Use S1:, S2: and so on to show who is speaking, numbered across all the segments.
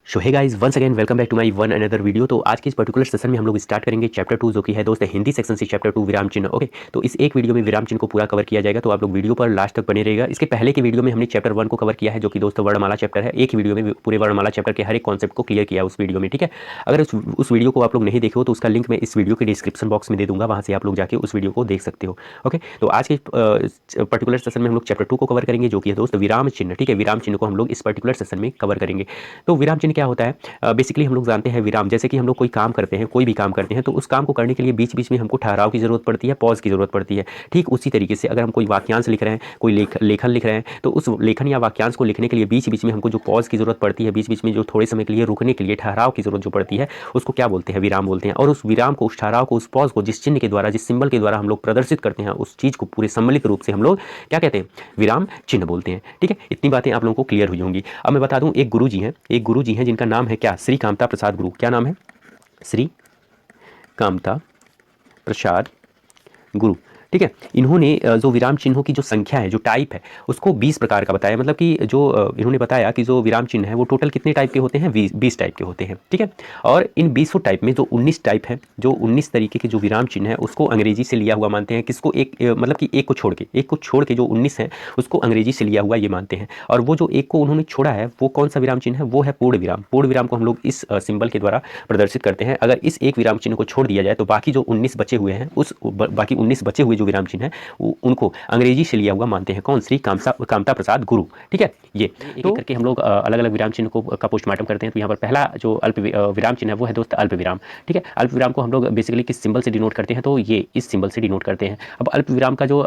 S1: So hey guys once again welcome back to my one another video. तो आज के इस पर्टिकुलर सेशन में हम लोग स्टार्ट करेंगे चैप्टर 2 जो कि है दोस्त हिंदी सेक्शन से चैप्टर 2 विराम चिन्ह। ओके, तो इस एक वीडियो में विराम चिन्ह को पूरा कवर किया जाएगा, तो आप लोग वीडियो पर लास्ट तक बने रहेगा। इसके पहले की वीडियो में हमने चैप्टर 1 को कवर किया है जो कि दोस्तों वर्णमाला चैप्टर है। एक वीडियो में पूरे वर्णमाला चैप्टर के हर एक कॉन्सेप्ट को क्लियर किया उस वीडियो में, ठीक है। अगर उस वीडियो को आप लोग नहीं देखे हो तो उसका लिंक मैं इस वीडियो के डिस्क्रिप्शन बॉक्स में दे दूंगा, वहाँ से आप लोग जाके उस वीडियो को देख सकते हो। ओके, तो आज के पर्टिकुलर सेशन में हम लोग चैप्टर 2 को कवर करेंगे जो कि है दोस्त विराम चिन्ह, ठीक है। विराम चिन्ह को हम लोग इस पर्टिकुलर सेशन में कवर करेंगे। तो विराम चिन्ह क्या होता है? बेसिकली हम लोग जानते हैं विराम, जैसे कि हम लोग कोई काम करते हैं, कोई भी काम करते हैं तो उस काम को करने के लिए बीच बीच में हमको ठहराव की जरूरत पड़ती है, पॉज की जरूरत पड़ती है। ठीक उसी तरीके से अगर हम कोई वाक्यांश लिख रहे हैं, कोई लेखन लिख रहे हैं, तो उस लेखन या वाक्यांश को लिखने के लिए बीच बीच में हमको जो पॉज की जरूरत पड़ती है, बीच बीच में जो थोड़े समय के लिए रुकने के लिए ठहराव की जरूरत जो पड़ती है, उसको क्या बोलते हैं? विराम बोलते हैं। और उस विराम को, उस ठहराव को, उस पॉज को जिस चिन्ह के द्वारा, जिस सिंबल के द्वारा हम लोग प्रदर्शित करते हैं, उस चीज को पूरे सम्मिलित रूप से हम लोग क्या कहते हैं? विराम चिन्ह बोलते हैं, ठीक है। इतनी बातें आप लोगों को क्लियर हुई होंगी। अब मैं बता दूं, एक गुरु जी हैं जिनका नाम है क्या? श्री कामता प्रसाद गुरु। क्या नाम है? श्री कामता प्रसाद गुरु, ठीक है। इन्होंने जो विराम चिन्हों की जो संख्या है, जो टाइप है, उसको 20 प्रकार का बताया। मतलब कि जो इन्होंने बताया कि जो विराम चिन्ह है वो टोटल कितने टाइप के होते हैं? 20 टाइप के होते हैं, ठीक है। और इन 20 टाइप में जो 19 टाइप है, जो 19 तरीके के जो विराम चिन्ह है, उसको अंग्रेजी से लिया हुआ मानते हैं। किसको? एक मतलब कि एक को छोड़ के जो 19 है उसको अंग्रेजी से लिया हुआ ये मानते हैं। और वो जो एक को उन्होंने छोड़ा है वो कौन सा विराम चिन्ह है? वो है पूर्ण विराम। पूर्ण विराम को हम लोग इस सिंबल के द्वारा प्रदर्शित करते हैं। अगर इस एक विराम चिन्ह को छोड़ दिया जाए तो बाकी जो 19 बचे हुए हैं, बाकी 19 बचे हुए जो विराम चिन्ह है उनको अंग्रेजी से लिया हुआ मानते हैं। कौन? श्री कामता प्रसाद गुरु, ठीक है। ये तो करके हम लोग अलग अलग विराम चिन्ह को का पोस्टमार्टम करते हैं। तो यहाँ पर पहला जो अल्प विराम चिन्ह है वो है दोस्त अल्प विराम, ठीक है। अल्प विराम को हम लोग बेसिकली किस सिंबल से डिनोट करते हैं? तो ये इस सिंबल से डिनोट करते हैं। अब अल्प विराम का जो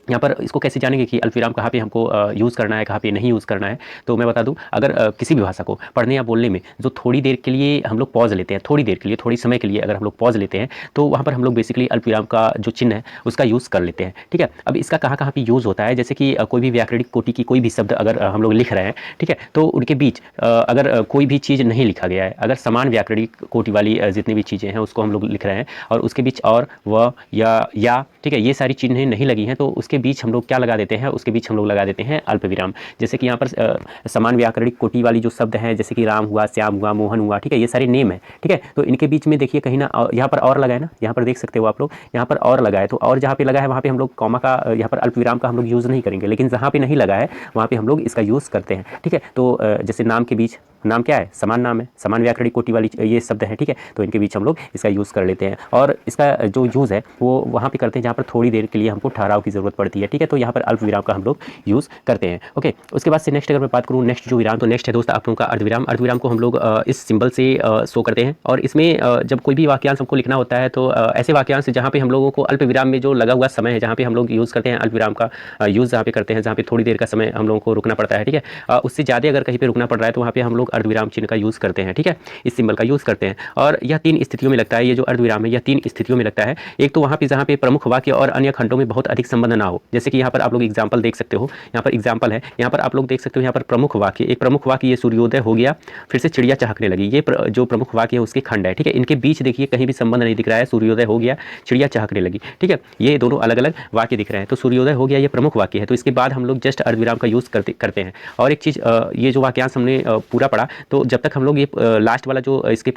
S1: यहाँ पर इसको कैसे जानेंगे कि अल्पविराम कहाँ पे हमको यूज़ करना है, कहाँ पे नहीं यूज़ करना है? तो मैं बता दूं, अगर किसी भी भाषा को पढ़ने या बोलने में जो थोड़ी देर के लिए हम लोग पॉज लेते हैं, थोड़ी देर के लिए, थोड़ी समय के लिए अगर हम लोग पॉज लेते हैं तो वहाँ पर हम लोग बेसिकली अल्पविराम का जो चिन्ह है उसका यूज़ कर लेते हैं, ठीक है। अब इसका कहाँ कहाँ पर यूज़ होता है? जैसे कि कोई भी व्याकरणिक कोटि की कोई भी शब्द अगर हम लोग लिख रहे हैं, ठीक है, तो उनके बीच अगर कोई भी चीज़ नहीं लिखा गया है, अगर समान व्याकरणिक कोटि वाली जितनी भी चीज़ें हैं उसको हम लोग लिख रहे हैं और उसके बीच और, व, या, ठीक है, ये सारी चिन्हें नहीं लगी हैं, तो उसके बीच हम लोग क्या लगा देते हैं? उसके बीच हम लोग लगा देते हैं अल्प विराम। जैसे कि यहाँ पर समान व्याकरणिक कोटि वाली जो शब्द हैं, जैसे कि राम हुआ, श्याम हुआ, मोहन हुआ, ठीक है, ये सारे नेम है, ठीक है। तो इनके बीच में देखिए कहीं ना यहाँ पर और लगा है ना, यहाँ पर देख सकते हो आप लोग, यहाँ पर और लगा है। तो और जहाँ पे लगा है वहाँ पे हम लोग कॉमा का, यहाँ पर अल्प विराम का हम लोग यूज़ नहीं करेंगे, लेकिन जहाँ पे नहीं लगा है वहाँ पे हम लोग इसका यूज़ करते हैं, ठीक है। तो जैसे नाम के बीच, नाम क्या है? समान नाम है, समान व्याकरणिक कोटि वाली ये शब्द है, ठीक है। तो इनके बीच हम लोग इसका यूज़ कर लेते हैं। और इसका जो यूज़ है वो वहाँ पे करते हैं जहाँ पर थोड़ी देर के लिए हमको ठहराव की जरूरत पड़ती है, ठीक है। तो यहाँ पर अल्प विराम का हम लोग यूज़ करते हैं। ओके, उसके बाद से नेक्स्ट अगर मैं बात करूँ, नेक्स्ट जो विराम, तो नेक्स्ट है दोस्त आप लोगों का अर्धविराम। अर्धविराम को हम लोग इस सिंबल से शो करते हैं। और इसमें जब कोई भी वाक्यांश हमको लिखना होता है तो ऐसे वाक्यांश जहाँ पे हम लोगों को अल्प विराम में जो लगा हुआ समय है, जहाँ पे हम लोग यूज़ करते हैं अल्प विराम का यूज़, जहाँ पे करते हैं, जहाँ पे थोड़ी देर का समय हम लोगों को रुकना पड़ता है, ठीक है। उससे ज़्यादा अगर कहीं पे रुकना पड़ रहा है तो वहाँ पे हम लोग अर्धविराम चिन्ह का यूज़ करते हैं, ठीक है, इस सिंबल का यूज़ करते हैं। और यह 3 स्थितियों में लगता है, ये जो अर्धविराम है यह 3 स्थितियों में लगता है। एक तो वहाँ पे जहाँ पे प्रमुख वाक्य और अन्य खंडों में बहुत अधिक संबंध ना हो, जैसे कि यहाँ पर आप लोग एग्जाम्पल देख सकते हो, यहाँ पर एग्जाम्पल है, यहाँ पर आप लोग देख सकते हो, यहाँ पर प्रमुख वाक्य, एक प्रमुख वाक्य ये सूर्योदय हो गया, फिर से चिड़िया चहकने लगी, ये जो प्रमुख वाक्य है उसके खंड है, ठीक है। इनके बीच देखिए कहीं भी संबंध नहीं दिख रहा है, सूर्योदय हो गया, चिड़िया चहकने लगी, ठीक है, ये दोनों अलग अलग वाक्य दिख रहे हैं। तो सूर्योदय हो गया ये प्रमुख वाक्य है, तो इसके बाद हम लोग जस्ट अर्धविराम का यूज़ करते हैं। और एक चीज़, ये जो वाक्यांश हमने पूरा पढ़ा, तो जब तक हम लोग ये लास्ट वाला जो इसके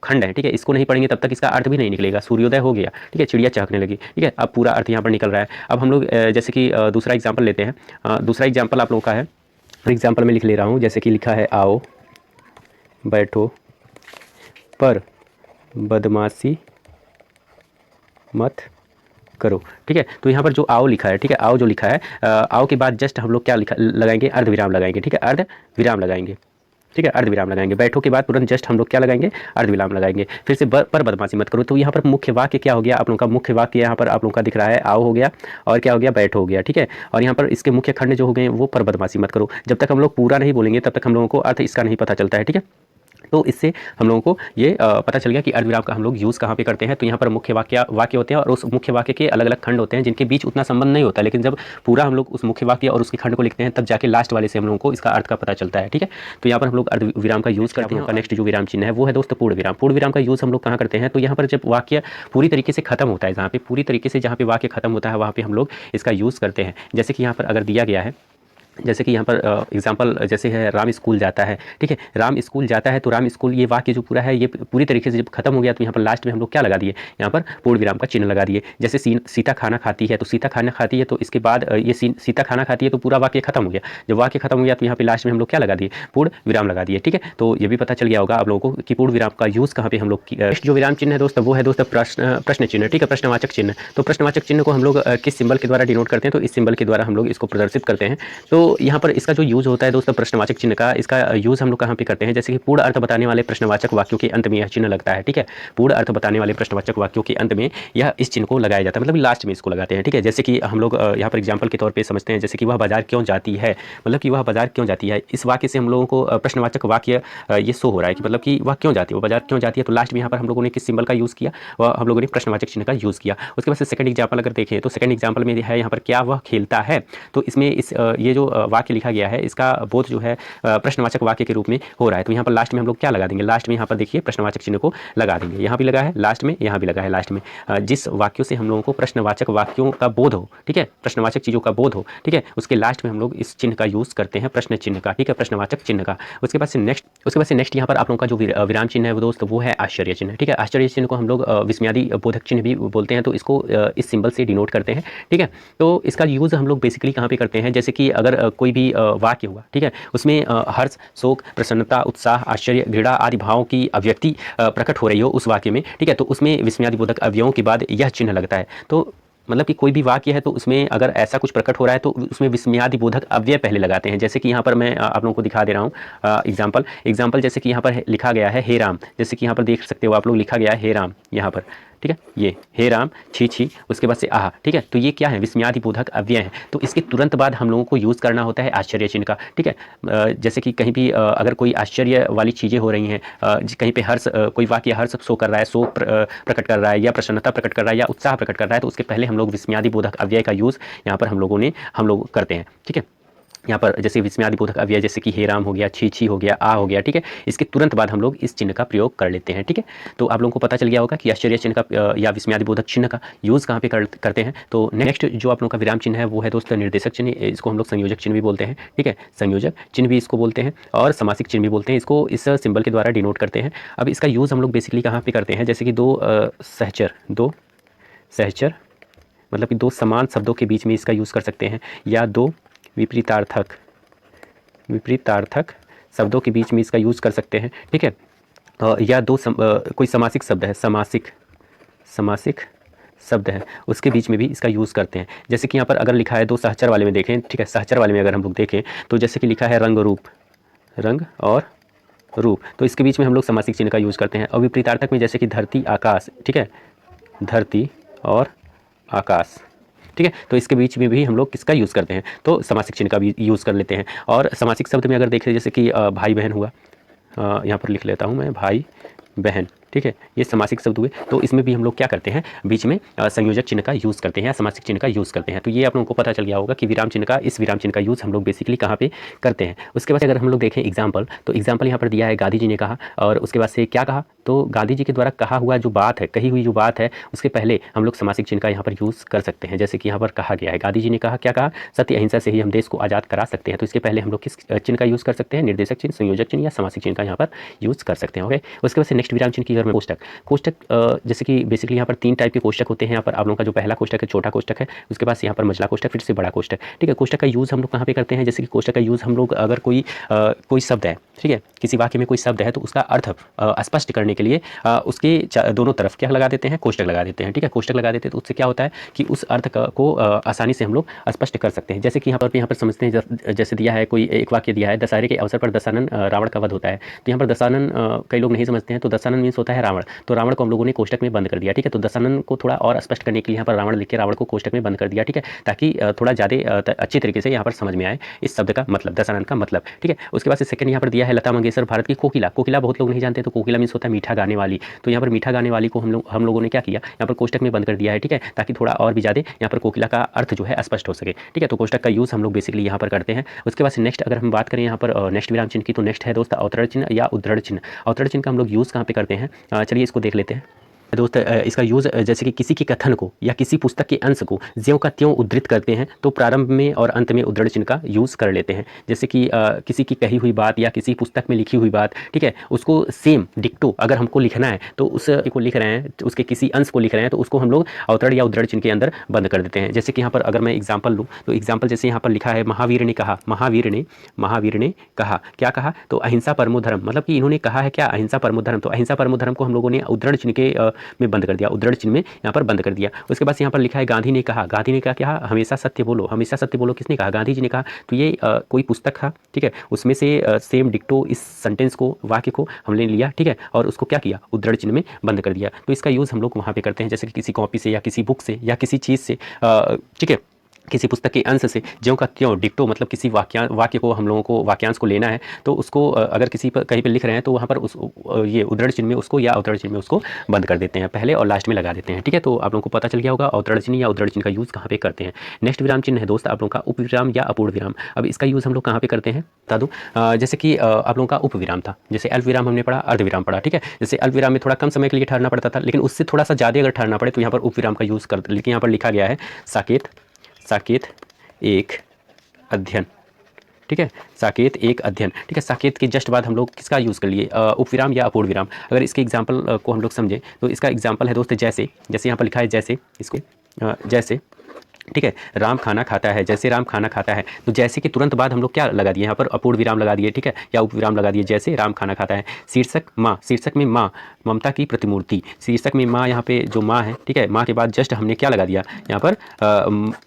S1: खंड है, ठीक है, इसको नहीं पढ़ेंगे तब तक इसका अर्थ भी नहीं निकलेगा। सूर्योदय हो गया, ठीक है, चिड़िया चहकने लगी, ठीक है, अब पूरा अर्थ यहाँ पर निकल रहा है। अब हम लोग जैसे कि दूसरा एग्जाम्पल लेते हैं। दूसरा एग्जाम्पल आप लोगों का है, एग्जाम्पल में लिख ले रहा हूँ, जैसे कि लिखा है आओ बैठो पर बदमाशी मत करो, ठीक है। तो यहाँ पर जो आओ लिखा है, ठीक है, आओ जो लिखा है, आओ के बाद जस्ट हम लोग क्या लगाएंगे? अर्धविराम लगाएंगे, ठीक है, अर्धविराम लगाएंगे, ठीक है, अर्धविराम लगाएंगे। बैठो के बाद तुरंत जस्ट हम लोग क्या लगाएंगे? अर्धविराम लगाएंगे। फिर से पर बदमाशी मत करो, तो यहाँ पर मुख्य वाक्य क्या हो गया आप लोगों का? मुख्य वाक्य यहाँ पर आप लोगों का दिख रहा है, आओ हो गया, और क्या हो गया? बैठो हो गया, ठीक है। और यहाँ पर इसके मुख्य खंड जो हो गए वो पर बदमाशी मत करो। जब तक हम लोग पूरा नहीं बोलेंगे तब तक हम लोगों को अर्थ इसका नहीं पता चलता है, ठीक है। तो इससे हम लोगों को ये पता चल गया कि अर्धविराम का हम लोग यूज़ कहाँ पे करते हैं। तो यहाँ पर मुख्य वाक्य होते हैं और उस मुख्य वाक्य के अलग अलग खंड होते हैं जिनके बीच उतना संबंध नहीं होता, लेकिन जब पूरा हम लोग उस मुख्य वाक्य और उसके खंड को लिखते हैं तब जाके लास्ट वाले से हम लोगों को इसका अर्थ का पता चलता है, ठीक है। तो यहाँ पर हम लोग अर्धविराम का यूज़ करते हैं। नेक्स्ट जो विराम चिन्ह है वो है दोस्त पूर्ण विराम। पूर्ण विराम का यूज़ हम लोग कहाँ करते हैं? तो यहाँ पर जब वाक्य पूरी तरीके से खत्म होता है, जहाँ पे वाक्य खत्म होता है वहाँ पे हम लोग इसका यूज़ करते हैं। जैसे कि यहाँ पर अगर दिया गया है जैसे कि यहाँ पर एग्जांपल जैसे है राम स्कूल जाता है, ठीक है, राम स्कूल जाता है तो राम स्कूल ये वाक्य जो पूरा है ये पूरी तरीके से जब खत्म हो गया तो यहाँ पर लास्ट में हम लोग क्या लगा दिए, यहाँ पर पूर्ण विराम का चिन्ह लगा दिए। जैसे सीता खाना खाती है तो सीता खाना खाती है तो इसके बाद ये सीता खाना खाती है तो पूरा वाक्य खत्म हो गया। जब वाक्य खत्म हो गया तो यहाँ पे लास्ट में हम लोग क्या लगा दिए, पूर्ण विराम लगा दिए। ठीक है, तो ये भी पता चल गया होगा आप लोगों को कि पूर्ण विराम का यूज कहाँ पे हम लोग जो विराम चिन्ह है दोस्त वो है दोस्त प्रश्न चिन्ह। ठीक है, प्रश्नवाचक चिन्ह। तो प्रश्नवाचक चिन्ह को हम लोग किस सिंबल के द्वारा डिनोट करते हैं, तो इस सिंबल के द्वारा हम लोग इसको प्रदर्शित करते हैं। तो यहाँ पर इसका जो यूज होता है दोस्तों प्रश्नवाचक चिन्ह का, इसका यूज हम लोग कहाँ पे करते हैं, जैसे कि पूर्ण अर्थ बताने वाले प्रश्नवाचक वाक्यों के अंत में यह चिन्ह लगता है। ठीक है, पूर्ण अर्थ बताने वाले प्रश्नवाचक वाक्यों के अंत में यह इस चिन्ह को लगाया जाता है, मतलब लास्ट में इसको लगाते हैं। ठीक है, जैसे कि हम लोग यहाँ पर एग्जाम्पल के तौर पर समझते हैं, जैसे कि वह बाजार क्यों जाती है, मतलब कि वह बाजार क्यों जाती है, इस वाक्य से हम लोगों को प्रश्नवाचक वाक्य ये शो हो रहा है कि मतलब कि वह क्यों जाती है, वो बाजार क्यों जाती है। तो लास्ट में यहाँ पर हम लोगों ने किस सिंबल का यूज़ किया, वह हम लोगों ने प्रश्नवाचक चिन्ह का यूज़ किया। उसके बाद से सेकंड एग्जाम्पल अगर देखें तो सेकंड एग्जाम्पल में है यहाँ पर क्या वह खेलता है, तो इसमें इस ये जो वाक्य लिखा गया है इसका बोध जो है प्रश्नवाचक वाक्य के रूप में हो रहा है। तो यहाँ पर लास्ट में हम लोग क्या लगा देंगे, लास्ट में यहाँ पर देखिए प्रश्नवाचक चिन्ह को लगा देंगे, यहाँ भी लगा है लास्ट में, यहाँ भी लगा है लास्ट में। जिस वाक्यों से हम लोगों को प्रश्नवाचक वाक्यों का बोध हो, ठीक है, प्रश्नवाचक चीज़ों का बोध हो, ठीक है, उसके लास्ट में हम लोग इस चिन्ह का यूज़ करते हैं, प्रश्न चिन्ह का। ठीक है, प्रश्नवाचक चिन्ह का। उसके बाद से नेक्स्ट यहाँ पर आप लोगों का जो विराम चिन्ह है वो दोस्त वो है आश्चर्य चिन्ह। ठीक है, आश्चर्य चिन्ह को हम लोग विस्मयादि बोधक चिन्ह भी बोलते हैं, तो इसको इस सिंबल से डिनोट करते हैं। ठीक है, तो इसका यूज़ हम लोग बेसिकली कहाँ पे करते हैं, जैसे कि अगर कोई भी वाक्य हुआ, ठीक है, उसमें हर्ष, शोक, प्रसन्नता, उत्साह, आश्चर्य, घृणा आदि भावों की अभिव्यक्ति प्रकट हो रही हो उस वाक्य में, ठीक है, तो उसमें विस्मयादि बोधक अवयवों के बाद यह चिन्ह लगता है। तो मतलब कि कोई भी वाक्य है तो उसमें अगर ऐसा कुछ प्रकट हो रहा है तो उसमें विस्मयादि बोधक अव्यय पहले लगाते हैं। जैसे कि यहाँ पर मैं आप लोगों को दिखा दे रहा हूँ एग्जाम्पल जैसे कि यहाँ पर लिखा गया है हे राम, जैसे कि यहाँ पर देख सकते हो आप लोग, लिखा गया है हे राम यहाँ पर। ठीक है, ये हे राम छी छी, उसके बाद से आह। ठीक है, तो ये क्या है, विस्मयादि बोधक अव्यय है। तो इसके तुरंत बाद हम लोगों को यूज़ करना होता है आश्चर्य चिन्ह का। ठीक है, जैसे कि कहीं भी अगर कोई आश्चर्य वाली चीज़ें हो रही हैं, कहीं पे हर्ष, कोई वाक्य हर्ष शो कर रहा है, शोक प्रकट कर रहा है, या प्रसन्नता प्रकट कर रहा है, या उत्साह प्रकट कर रहा है, तो उसके पहले हम लोग विस्मयादि बोधक अव्यय का यूज़ यहाँ पर हम लोग करते हैं। ठीक है, यहाँ पर जैसे विस्मयादि बोधक अव्यय जैसे कि हे राम हो गया, छी छी हो गया, आ हो गया। ठीक है, इसके तुरंत बाद हम लोग इस चिन्ह का प्रयोग कर लेते हैं। ठीक है, तो आप लोगों को पता चल गया होगा कि आश्चर्य चिन्ह का या विस्मयादि बोधक चिन्ह का यूज़ कहाँ पे करते हैं। तो नेक्स्ट जो आप लोगों का विराम चिन्ह है वो है दोस्त निर्देशक चिन्ह, इसको हम लोग संयोजक चिन्ह भी बोलते हैं। ठीक है, संयोजक चिन्ह भी इसको बोलते हैं और समासिक चिन्ह भी बोलते हैं, इसको इस सिंबल के द्वारा डिनोट करते हैं। अब इसका यूज़ हम लोग बेसिकली कहाँ पर करते हैं, जैसे कि दो सहचर मतलब कि दो समान शब्दों के बीच में इसका यूज़ कर सकते हैं, या दो विपरीतार्थक शब्दों के बीच में इसका यूज़ कर सकते हैं। ठीक है, या कोई समासिक शब्द है, समासिक शब्द है, उसके बीच में भी इसका यूज़ करते हैं। जैसे कि यहाँ पर अगर लिखा है दो सहचर वाले में देखें, ठीक है, सहचर वाले में अगर हम लोग देखें तो जैसे कि लिखा है रंग और रूप, तो इसके बीच में हम लोग समासिक चिन्ह का यूज़ करते हैं। और विपरीतार्थक में जैसे कि धरती आकाश, ठीक है, धरती और आकाश। ठीक है, तो इसके बीच में भी हम लोग किसका यूज़ करते हैं, तो समासिक चिन्ह का भी यूज़ कर लेते हैं। और समासिक शब्द में अगर देखें जैसे कि भाई बहन हुआ, यहाँ पर लिख लेता हूँ मैं भाई बहन। ठीक है, ये समासिक शब्द हुए, तो इसमें भी हम लोग क्या करते हैं, बीच में संयोजक चिन्ह का यूज़ करते हैं या समासिक चिन्ह का यूज़ करते हैं। तो ये आप लोगों को पता चल गया होगा कि विराम चिन्ह का, इस विराम चिन्ह का यूज़ हम लोग बेसिकली कहाँ पे करते हैं। उसके बाद अगर हम लोग देखें एग्जाम्पल, तो एग्जाम्पल यहाँ पर दिया है गांधी जी ने कहा, और उसके बाद से क्या कहा, तो गांधी जी के द्वारा कहा हुआ जो बात है, कही हुई जो बात है, उसके पहले हम लोग समासिक चिन्ह का यहाँ पर यूज़ कर सकते हैं। जैसे कि यहाँ पर कहा गया है, गांधी जी ने कहा, क्या कहा, सत्य अहिंसा से ही हम देश को आज़ाद करा सकते हैं। तो इसके पहले हम लोग किस चिन्ह का यूज़ कर सकते हैं, निर्देशक चिन्ह, संयोजक चिन्ह या समासिक चिन्ह का यहाँ पर यूज़ कर सकते हैं। ओके, उसके बाद से नेक्स्ट विराम चिन्ह की अगर मैं कोष्टक, जैसे कि बेसिकली यहाँ पर 3 टाइप के कोष्टक होते हैं। यहाँ पर आप लोगों का जो पहला कोष्टक है छोटा कोष्टक है, उसके बाद यहाँ पर मझला कोष्टक, फिर से बड़ा कोष्टक। ठीक है, कोष्टक का यूज़ हम लोग कहाँ पे करते हैं, जैसे कि कोष्टक का यूज़ हम लोग अगर कोई शब्द है, ठीक है, किसी वाक्य में कोई शब्द है तो उसका अर्थ स्पष्ट करने के लिए उसके दोनों तरफ क्या लगा देते हैं, कोष्टक लगा देते हैं। ठीक है, कोष्टक लगा देते हैं तो उससे क्या होता है कि उस अर्थ को आसानी से हम लोग स्पष्ट कर सकते हैं। जैसे कि यहाँ पर समझते हैं, जैसे दिया है कोई एक वाक्य दिया है, दशहरे के अवसर पर दशानन रावण का वध होता है। तो यहाँ पर दशानन कई लोग नहीं समझते हैं, तो दशानन मीन्स होता है रावण, तो रावण को हम लोगों ने कोष्टक में बंद कर दिया। ठीक है, तो दशानन को थोड़ा और स्पष्ट करने के लिए यहाँ पर रावण लिख के रावण को कोष्टक में बंद कर दिया। ठीक है, ताकि थोड़ा ज़्यादा अच्छी तरीके से यहाँ पर समझ में आए इस शब्द का मतलब, दशानन का मतलब। ठीक है, उसके बाद से सेकंड यहाँ पर दिया है लता मंगेशकर भारत की कोकिला बहुत लोग नहीं जानते, तो कोकिला मीन्स होता है मीठा गाने वाली। तो यहाँ पर मीठा गाने वाली को हम लोगों ने क्या किया, यहाँ पर कोष्टक में बंद कर दिया है। ठीक है, ताकि थोड़ा और भी ज़्यादा यहाँ पर कोकिला का अर्थ जो है स्पष्ट हो सके। ठीक है, तो कोष्टक का यूज़ हम लोग बेसिकली यहाँ पर करते हैं। उसके बाद से नेक्स्ट अगर हम बात करें यहाँ पर नेक्स्ट विराम चिन्ह की, तो नेक्स्ट है दोस्त अवतरण चिन्ह या उद्धरण चिन्ह। अवतरण चिन्ह का हम लोग यूज़ कहाँ पे करते हैं, चलिए इसको देख लेते हैं। दोस्त इसका यूज़ जैसे कि किसी के कथन को या किसी पुस्तक के अंश को ज्यों का त्यों उद्धृत करते हैं तो प्रारंभ में और अंत में उद्धरण चिन्ह का यूज़ कर लेते हैं। जैसे कि किसी की कही हुई बात या किसी पुस्तक में लिखी हुई बात, ठीक है, उसको सेम डिक्टो अगर हमको लिखना है तो उस को लिख रहे हैं, तो उसके किसी अंश को लिख रहे हैं तो उसको हम लोग अवतरण या उद्धरण चिन्ह के अंदर बंद कर देते हैं। जैसे कि यहाँ पर अगर मैं एग्जाम्पल लूँ तो एग्जाम्पल जैसे यहाँ पर लिखा है महावीर ने कहा, महावीर ने कहा, क्या कहा, तो अहिंसा परमो धर्म, मतलब कि इन्होंने कहा है क्या, अहिंसा परमो धर्म। तो अहिंसा परमो धर्म को हम लोगों ने उद्धरण चिन्ह के में बंद कर दिया, उद्धरण चिन्ह में यहाँ पर बंद कर दिया। उसके बाद यहाँ पर लिखा है गांधी ने कहा, गांधी ने कहा क्या, हमेशा सत्य बोलो, हमेशा सत्य बोलो, किसने कहा, गांधी जी ने कहा। तो ये कोई पुस्तक था, ठीक है, उसमें से सेम डिक्टो इस सेंटेंस को, वाक्य को हमने लिया, ठीक है, और उसको क्या किया, उद्धरण चिन्ह में बंद कर दिया। तो इसका यूज़ हम लोग वहाँ पे करते हैं, जैसे कि किसी कॉपी से या किसी बुक से या किसी चीज़ से, ठीक है, किसी पुस्तक के अंश से ज्यों का त्यों डिक्टो, मतलब किसी वाक्य को हम लोगों को, वाक्यांश को लेना है तो उसको अगर किसी पर कहीं पर लिख रहे हैं तो वहाँ पर उस ये उद्धरण चिन्ह में उसको या अवतरण चिन्ह में उसको बंद कर देते हैं, पहले और लास्ट में लगा देते हैं, ठीक है। तो आप लोगों को पता चल गया होगा अवतरण चिन्ह या उद्धरण चिन्ह का यूज़ कहाँ पे करते हैं। नेक्स्ट विराम चिन्ह है दोस्त आप लोगों का उपविराम या अपूर्ण विराम। अब इसका यूज़ हम लोग कहाँ पे करते हैं बता दूँ, जैसे कि आप लोगों का उपविराम था, जैसे अल्पविराम हमने पढ़ा, अर्धविराम पढ़ा, ठीक है। जैसे अल्पविराम में थोड़ा कम समय के लिए ठहरना पड़ता था, लेकिन उससे थोड़ा सा ज़्यादा अगर ठहरना पड़े तो यहाँ पर उपविराम का यूज़ कर, लेकिन यहाँ पर लिखा गया है साकेत, साकेत एक अध्ययन, ठीक है, साकेत एक अध्ययन, ठीक है। साकेत के जस्ट बाद हम लोग किसका यूज़ कर लिए, उपविराम या अपूर्ण विराम। अगर इसके एग्जाम्पल को हम लोग समझें तो इसका एग्जाम्पल है दोस्त जैसे, जैसे यहाँ पर लिखा है जैसे, इसको जैसे, ठीक है, राम खाना खाता है, जैसे राम खाना खाता है, तो जैसे के तुरंत बाद हम लोग क्या लगा दिए, यहाँ पर अपूर्ण विराम लगा दिए, ठीक है, या उपविराम लगा दिए, जैसे राम खाना खाता है। शीर्षक माँ, शीर्षक में माँ, ममता की प्रतिमूर्ति, शीर्षक में माँ, यहाँ पे जो माँ है, ठीक है, माँ के बाद जस्ट हमने क्या लगा दिया, यहाँ पर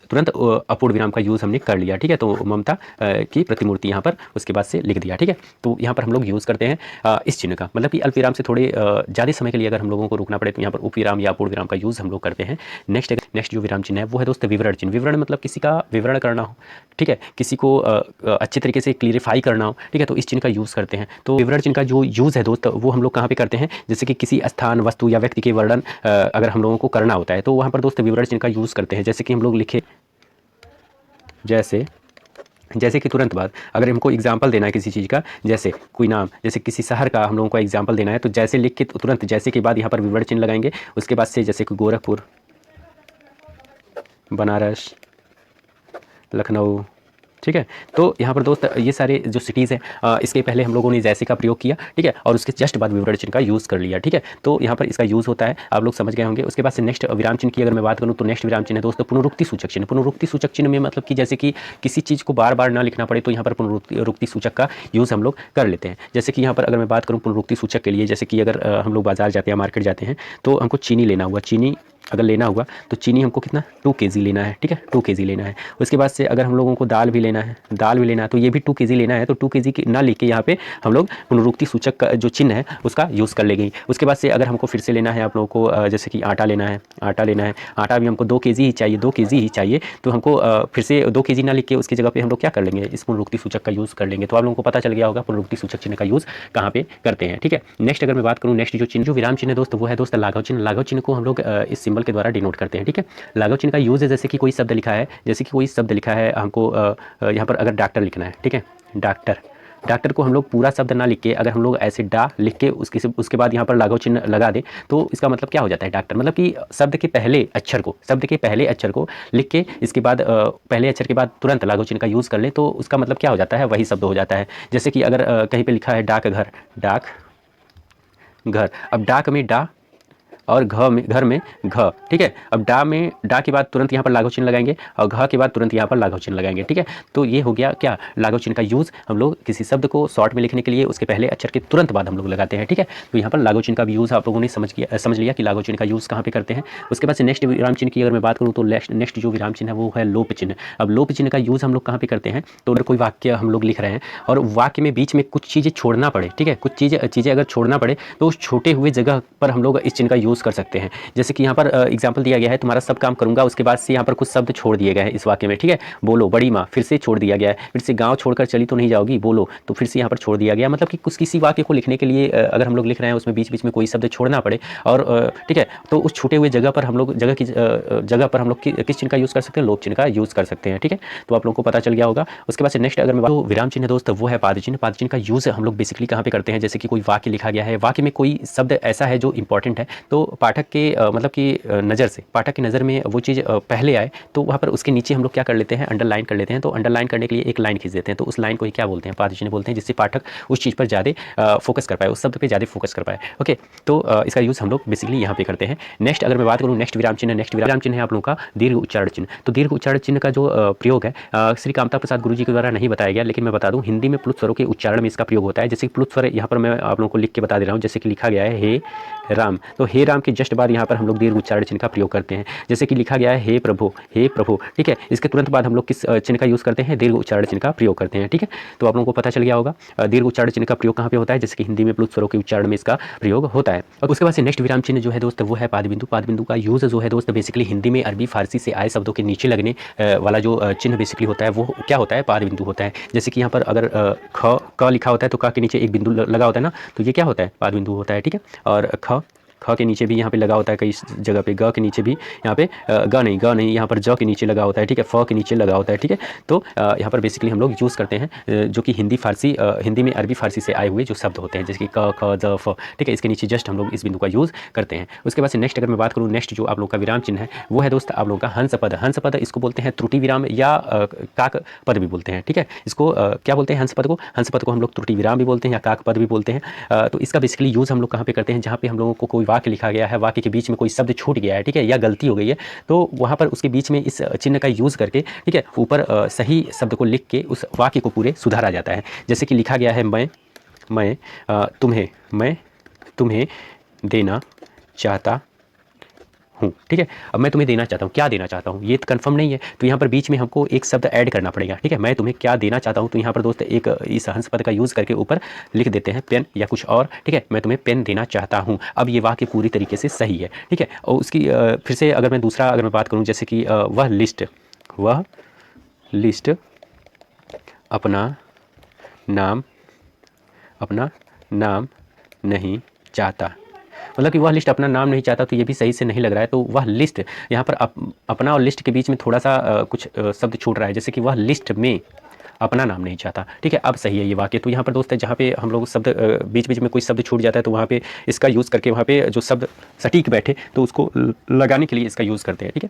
S1: तुरंत अपूर्ण विराम का यूज़ हमने कर लिया, ठीक है। तो ममता की प्रतिमूर्ति यहाँ पर उसके बाद से लिख दिया, ठीक है। तो यहाँ पर हम लोग यूज़ करते हैं इस चिन्ह का, मतलब कि अल्प विराम से थोड़े ज़्यादा समय के लिए अगर हम लोगों को रुकना पड़े तो यहाँ पर उपविराम या अपूर्ण विराम का यूज़ हम लोग करते हैं। नेक्स्ट जो विराम चिन्ह है वो है दोस्त विवरण चिन्ह। विवरण मतलब किसी का विवरण करना हो, ठीक है, किसी को अच्छे तरीके से क्लियरिफाई करना हो, ठीक है, तो इस चिन्ह का यूज़ करते हैं। तो विवरण चिन्ह का जो यूज़ है दोस्त वो हम लोग कहाँ पे करते हैं, जैसे कि किसी स्थान, वस्तु या व्यक्ति के वर्णन अगर हम लोगों को करना होता है तो वहाँ पर दोस्त विवरण चिन्ह का यूज़ करते हैं। जैसे कि हम लोग लिखे, जैसे कि तुरंत बाद अगर हमको एग्जाम्पल देना है किसी चीज़ का, जैसे कोई नाम, जैसे किसी शहर का हम लोगों को एग्जाम्पल देना है तो जैसे लिख के तुरंत जैसे के बाद यहाँ पर विवरण चिन्ह लगाएंगे। उसके बाद से जैसे कि गोरखपुर, बनारस, लखनऊ, ठीक है। तो यहाँ पर दोस्त ये सारे जो सिटीज़ हैं इसके पहले हम लोगों ने जैसे का प्रयोग किया, ठीक है, और उसके जस्ट बाद विवरण चिन्ह का यूज़ कर लिया, ठीक है। तो यहाँ पर इसका यूज़ होता है, आप लोग समझ गए होंगे। उसके बाद से नेक्स्ट विराम चिन्ह की अगर मैं बात करूँ तो नेक्स्ट विराम चिन्ह है दोस्तों पुनरुक्ति सूचक चिन्ह। पुनरुक्ति सूचक चिन्ह में मतलब कि जैसे कि किसी चीज़ को बार बार ना लिखना पड़े तो यहाँ पर पुनरुक्ति सूचक का यूज़ हम लोग कर लेते हैं। जैसे कि यहाँ पर अगर मैं बात करूँ पुनरुक्ति सूचक के लिए, जैसे कि अगर हम लोग बाजार जाते हैं, मार्केट जाते हैं तो हमको चीनी लेना हुआ, चीनी अगर लेना होगा तो चीनी हमको कितना 2 kg लेना है, ठीक है, 2 kg लेना है। उसके बाद से अगर हम लोगों को दाल भी लेना है, दाल भी लेना है तो ये भी 2 kg लेना है, तो 2 kg ना लिख के यहाँ पे हम लोग पुनरुक्ति सूचक का जो चिन्ह है उसका यूज़ कर लेंगे। उसके बाद से अगर हमको फिर से लेना है आप लोगों को जैसे कि आटा लेना है, आटा लेना है, आटा भी हमको 2 kg ही चाहिए, 2 kg ही चाहिए, तो हमको फिर से 2 kg ना लिख के उसकी जगह पर हम लोग क्या कर लेंगे, इस पुनरुक्ति सूचक का यूज़ कर लेंगे। तो आप लोगों को पता चल गया होगा पुनरुक्ति सूचक चिन्ह का यूज़ कहाँ पे करते हैं, ठीक है। नेक्स्ट अगर मैं बात करूँ, नेक्स्ट जो चिन्ह, जो विराम चिन्ह है दोस्त वो है दोस्त लाघव चिन्ह। लाघव चिन्ह को हम लोग इस सिंबल के द्वारा डिनोट करते हैं, ठीक है। लाघव चिन्ह का यूज़ है जैसे कि कोई शब्द लिखा है, जैसे कि कोई शब्द लिखा है हमको यहाँ पर अगर डॉक्टर लिखना है, ठीक है, डॉक्टर, डॉक्टर को हम लोग पूरा शब्द ना लिख के अगर हम लोग ऐसे डा लिख के उसके बाद यहाँ पर लाघव चिन्ह लगा दें तो इसका मतलब क्या हो जाता है डॉक्टर, मतलब कि शब्द के पहले अक्षर को लिख के इसके बाद पहले अक्षर के बाद तुरंत लाघव चिन्ह का यूज़ कर ले तो उसका मतलब क्या हो जाता है, वही शब्द हो जाता है। जैसे कि अगर कहीं पर लिखा है डाकघर, डाक घर, अब डाक में डा और घर में घ, ठीक है। अब डा में डा के बाद तुरंत यहाँ पर लाघव चिन्ह लगाएंगे और घ के बाद तुरंत यहाँ पर लाघव चिन्ह लगाएंगे, ठीक है। तो ये हो गया क्या, लाघव चिन्ह का यूज़ हम लोग किसी शब्द को शॉर्ट में लिखने के लिए उसके पहले अक्षर के तुरंत बाद हम लोग लगाते हैं, ठीक है। तो यहाँ पर लाघव चिन्ह का भी यूज़ आप लोगों ने समझ लिया कि लाघव चिन्ह का यूज़ कहाँ पे करते हैं। उसके बाद से नेक्स्ट विराम चिन्ह की अगर मैं बात करूँ तो नेक्स्ट जो विराम चिन्ह है वो है लोप चिन्ह। अब लोप चिन्ह का यूज़ हम लोग कहाँ पे करते हैं, तो अगर कोई वाक्य हम लोग लिख रहे हैं और वाक्य में बीच में कुछ चीज़ें छोड़ना पड़े, ठीक है, कुछ चीज़ें अगर छोड़ना पड़े तो उस छोटे हुए जगह पर हम लोग इस चिन्ह का यूज़ कर सकते हैं। जैसे कि यहाँ पर एग्जाम्पल दिया गया है तुम्हारा सब काम करूंगा, उसके बाद से यहाँ पर कुछ शब्द छोड़ दिए गए हैं इस वाक्य में, ठीक है। बोलो बड़ी माँ फिर से छोड़ दिया गया है, फिर से गांव छोड़कर चली तो नहीं जाओगी बोलो, तो फिर से यहाँ पर छोड़ दिया गया। मतलब कि कुछ किसी वाक्य को लिखने के लिए अगर हम लोग लिख रहे हैं उसमें बीच बीच में कोई शब्द छोड़ना पड़े और ठीक है, तो उस छूटे हुए जगह पर हम लोग जगह पर हम लोग किस चिन्ह का यूज़ कर सकते हैं, लोप चिन्ह का यूज़ कर सकते हैं, ठीक है। तो आप लोगों को पता चल गया होगा। उसके बाद से नेक्स्ट अगर मैं तो विराम चिन्ह दोस्त वो है पाद चिन्ह। पाद चिन्ह का यूज़ हम लोग बेसिकली कहाँ पे करते हैं, जैसे कि कोई वाक्य लिखा गया है, वाक्य में कोई शब्द ऐसा है जो इंपॉर्टेंट है तो तो पाठक के मतलब कि नज़र से, पाठक की नज़र में वो चीज़ पहले आए तो वहाँ पर उसके नीचे हम लोग क्या कर लेते हैं, अंडरलाइन कर लेते हैं। तो अंडरलाइन करने के लिए एक लाइन खींच देते हैं, तो उस लाइन को ही क्या बोलते हैं, पादचिन्ह बोलते हैं, जिससे पाठक उस चीज़ पर ज़्यादा फोकस कर पाए, उस शब्द पर ज़्यादा फोकस कर पाए। ओके, तो इसका यूज़ हम लोग बेसिकली यहाँ पे करते हैं। नेक्स्ट अगर मैं बात करूँ, नेक्स्ट विराम चिन्ह, नेक्स्ट विराम चिन्ह है आप लोगों का दीर्घ उच्चारण चिन्ह। तो दीर्घ उच्चारण चिन्ह का जो प्रयोग है श्री कामता प्रसाद गुरु जी के द्वारा नहीं बताया गया, लेकिन मैं बता दूं हिंदी में प्लुत स्वरों के उच्चारण में इसका प्रयोग होता है। जैसे कि प्लुत स्वर यहाँ पर मैं आप लोगों को लिख के बता दे रहा हूँ, जैसे कि लिखा गया है हे राम, तो हे राम के जस्ट बाद यहाँ पर हम लोग दीर्घ उच्चारण चिन्ह का प्रयोग करते हैं। जैसे कि लिखा गया है हे प्रभु, हे प्रभु, ठीक है, इसके तुरंत बाद हम लोग किस चिन्ह का यूज़ करते हैं, दीर्घ उच्चारण चिन्ह का प्रयोग करते हैं। ठीक है, तो आप लोगों को पता चल गया होगा दीर्घ उच्चारण चिन्ह का प्रयोग कहाँ पे होता है, जैसे कि हिंदी में प्लुत स्वरों के उच्चारण में इसका प्रयोग होता है। और उसके बाद से नेक्स्ट विराम चिन्ह जो है दोस्त वो है पाद बिंदु। पाद बिंदु का यूज़ जो है दोस्त बेसिकली हिंदी में अरबी फारसी से आए शब्दों के नीचे लगने वाला जो चिन्ह बेसिकली होता है वो क्या होता है, पाद बिंदु होता है। जैसे कि यहाँ पर अगर क लिखा होता है तो क के नीचे एक बिंदु लगा होता है ना, तो ये क्या होता है, पाद बिंदु होता है। ठीक है, और ख के नीचे भी यहाँ पे लगा होता है, कई जगह पे ग के नीचे भी यहाँ पे ग नहीं यहाँ पर ज के नीचे लगा होता है। ठीक है, फ के नीचे लगा होता है। ठीक है, तो यहाँ पर बेसिकली हम लोग यूज़ करते हैं जो कि हिंदी में अरबी फारसी से आए हुए जो शब्द होते हैं, जैसे कि क ख ज फ। ठीक है, इसके नीचे जस्ट हम लोग इस बिंदु का यूज़ करते हैं। उसके बाद से नेक्स्ट अगर मैं बात करूँ, नेक्स्ट जो आप लोग का विराम चिन्ह है वो है दोस्त आप लोगों का हंस पद। हंस पद इसको बोलते हैं त्रुटि विराम या काक पद भी बोलते हैं। ठीक है, इसको क्या बोलते हैं, हंस पद को, हंस पद को हम लोग त्रुटि विराम भी बोलते हैं या काक पद भी बोलते हैं। तो इसका बेसिकली यूज़ हम लोग कहाँ पे करते हैं, जहाँ पे हम लोगों को कोई वाक्य लिखा गया है, वाक्य के बीच में कोई शब्द छूट गया है, ठीक है, या गलती हो गई है, तो वहाँ पर उसके बीच में इस चिन्ह का यूज़ करके, ठीक है, ऊपर सही शब्द को लिख के उस वाक्य को पूरे सुधारा जाता है। जैसे कि लिखा गया है मैं तुम्हें देना चाहता हूँ। ठीक है, अब मैं तुम्हें देना चाहता हूँ, क्या देना चाहता हूँ ये तो कंफर्म नहीं है, तो यहाँ पर बीच में हमको एक शब्द ऐड करना पड़ेगा। ठीक है, मैं तुम्हें क्या देना चाहता हूँ, तो यहाँ पर दोस्त एक इस हंस पद का यूज़ करके ऊपर लिख देते हैं पेन या कुछ और। ठीक है, मैं तुम्हें पेन देना चाहता हूँ। अब ये वाक्य पूरी तरीके से सही है। ठीक है, और उसकी फिर से अगर मैं बात करूँ, जैसे कि वह लिस्ट अपना नाम नहीं चाहता, मतलब कि वह लिस्ट अपना नाम नहीं चाहता, तो ये भी सही से नहीं लग रहा है। तो वह लिस्ट यहाँ पर अपना और लिस्ट के बीच में थोड़ा सा कुछ शब्द छूट रहा है, जैसे कि वह लिस्ट में अपना नाम नहीं चाहता। ठीक है, अब सही है ये वाक्य। तो यहाँ पर दोस्त है जहाँ पे हम लोग शब्द बीच बीच में कोई शब्द छूट जाता है, तो वहाँ पे इसका यूज़ करके वहाँ पे जो शब्द सटीक बैठे तो उसको लगाने के लिए इसका यूज़ करते हैं। ठीक है,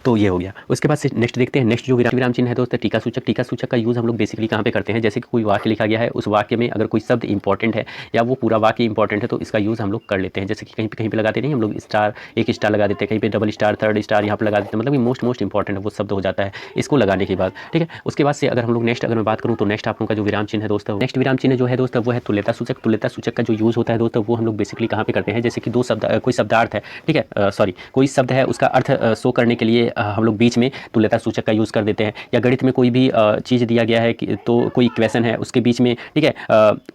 S1: तो ये हो गया। उसके बाद से नेक्स्ट देखते हैं, नेक्स्ट जो विराम चिन्ह है दोस्त टीका सूचक। टीका सूचक का यूज़ हम लोग बेसिकली कहाँ पे करते हैं, जैसे कि कोई वाक्य लिखा गया है, उस वाक्य में अगर कोई शब्द इंपॉर्टेंट है या वो पूरा वाक्य इंपॉर्टेंट है तो इसका यूज़ हम लोग कर लेते हैं। जैसे कि कहीं पे लगाते नहीं हम लोग स्टार, एक स्टार लगा देते हैं, कहीं पे डबल स्टार, थर्ड स्टार यहाँ पर लगा देते हैं, मतलब कि मोस्ट इंपॉर्टेंट है वो शब्द हो जाता है इसको लगाने के बाद। ठीक है, उसके बाद से अगर हम लोग नेक्स्ट अगर मैं बात करूँ तो नेक्स्ट आप लोगों का जो विराम चिन्ह है दोस्त, नेक्स्ट विराम चिन्ह जो है दोस्त वो है तुल्यता सूचक। तुल्यता सूचक का जो यूज़ होता है दोस्त वो हम लोग बेसिकली कहाँ पे करते हैं, जैसे कि कोई शब्दार्थ है, ठीक है, कोई शब्द है उसका अर्थ शो करने के लिए हम लोग बीच में तुल्यता सूचक का यूज़ कर देते हैं। या गणित में कोई भी चीज़ दिया गया है कि तो कोई इक्वेशन है उसके बीच में, ठीक है,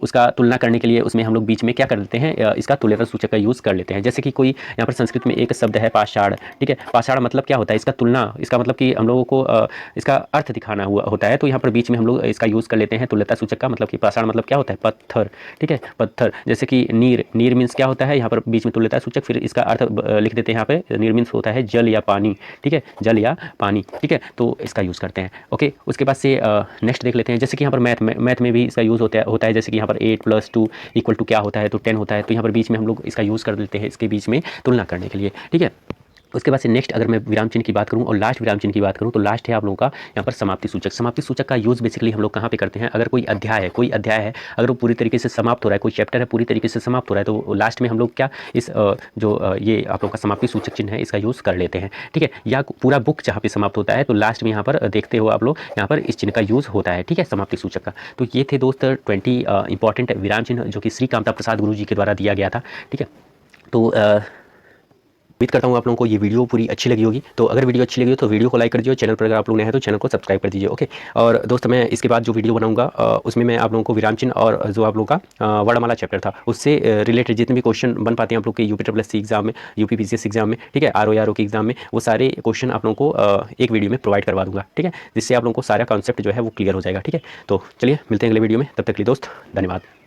S1: उसका तुलना करने के लिए उसमें हम लोग बीच में क्या कर देते हैं, इसका तुल्यता सूचक का यूज़ कर लेते हैं। जैसे कि कोई यहाँ पर संस्कृत में एक शब्द है पाषाण। ठीक है, पाषाण मतलब क्या होता है, इसका तुलना, इसका मतलब कि हम लोगों को इसका अर्थ दिखाना होता है, तो यहाँ पर बीच में हम लोग इसका यूज़ कर लेते हैं तुल्यता सूचक का। मतलब कि पाषाण मतलब क्या होता है, पत्थर। ठीक है, पत्थर। जैसे कि नीर मीन्स क्या होता है, यहाँ पर बीच में तुल्यता सूचक, फिर इसका अर्थ लिख देते हैं यहाँ पे, नीर मीन्स होता है जल या पानी। ठीक है, जल या पानी। ठीक है, तो इसका यूज़ करते हैं। ओके, उसके बाद से नेक्स्ट देख लेते हैं, जैसे कि यहाँ पर मैथ में भी इसका यूज़ होता है। जैसे कि यहाँ पर 8 + 2 = क्या होता है, तो 10 होता है, तो यहाँ पर बीच में हम लोग इसका यूज़ कर लेते हैं इसके बीच में तुलना करने के लिए। ठीक है, उसके बाद से नेक्स्ट अगर मैं विराम चिन्ह की बात करूं और लास्ट विराम चिन्ह की बात करूं तो लास्ट है आप लोगों का यहाँ पर समाप्ति सूचक। समाप्ति सूचक का यूज़ बेसिकली हम लोग कहाँ पे करते हैं, अगर कोई अध्याय है अगर वो पूरी तरीके से समाप्त हो रहा है, कोई चैप्टर है पूरी तरीके से समाप्त हो रहा है, तो लास्ट में हम लोग क्या इस ये आप लोग का समाप्ति सूचक चिन्ह है इसका यूज़ कर लेते हैं। ठीक है, या पूरा बुक जहाँ पे समाप्त होता है तो लास्ट में यहाँ पर देखते हो आप लोग यहाँ पर इस चिन्ह का यूज़ होता है। ठीक है, समाप्ति सूचक का। तो ये थे दोस्त 20 इंपॉर्टेंट विराम चिन्ह जो कि श्री कामता प्रसाद गुरु जी के द्वारा दिया गया था। ठीक है, तो उम्मीद करता हूँ आप लोगों को ये वीडियो पूरी अच्छी लगी होगी। तो अगर वीडियो अच्छी लगी हो तो वीडियो को लाइक कर दीजिए, चैनल पर अगर आप लोग नए हैं तो चैनल को सब्सक्राइब कर दीजिए। ओके, और दोस्त मैं इसके बाद जो वीडियो बनाऊंगा उसमें मैं आप लोगों को विराम चिन्ह और जो आप लोगों का वर्णमाला चैप्टर था उससे रिलेटेड जितने भी क्वेश्चन बन पाते हैं आप लोग के UPSSC एग्जाम में, UPPCS एग्जाम में, ठीक है, RO के एग्जाम में, वो सारे क्वेश्चन आप लोगों को एक वीडियो में प्रोवाइड करवा दूंगा। ठीक है, जिससे आप लोगों को सारा कॉन्सेप्ट जो है वो क्लियर हो जाएगा। ठीक है, तो चलिए मिलते हैं अगले वीडियो में, तब तक के लिए दोस्त धन्यवाद।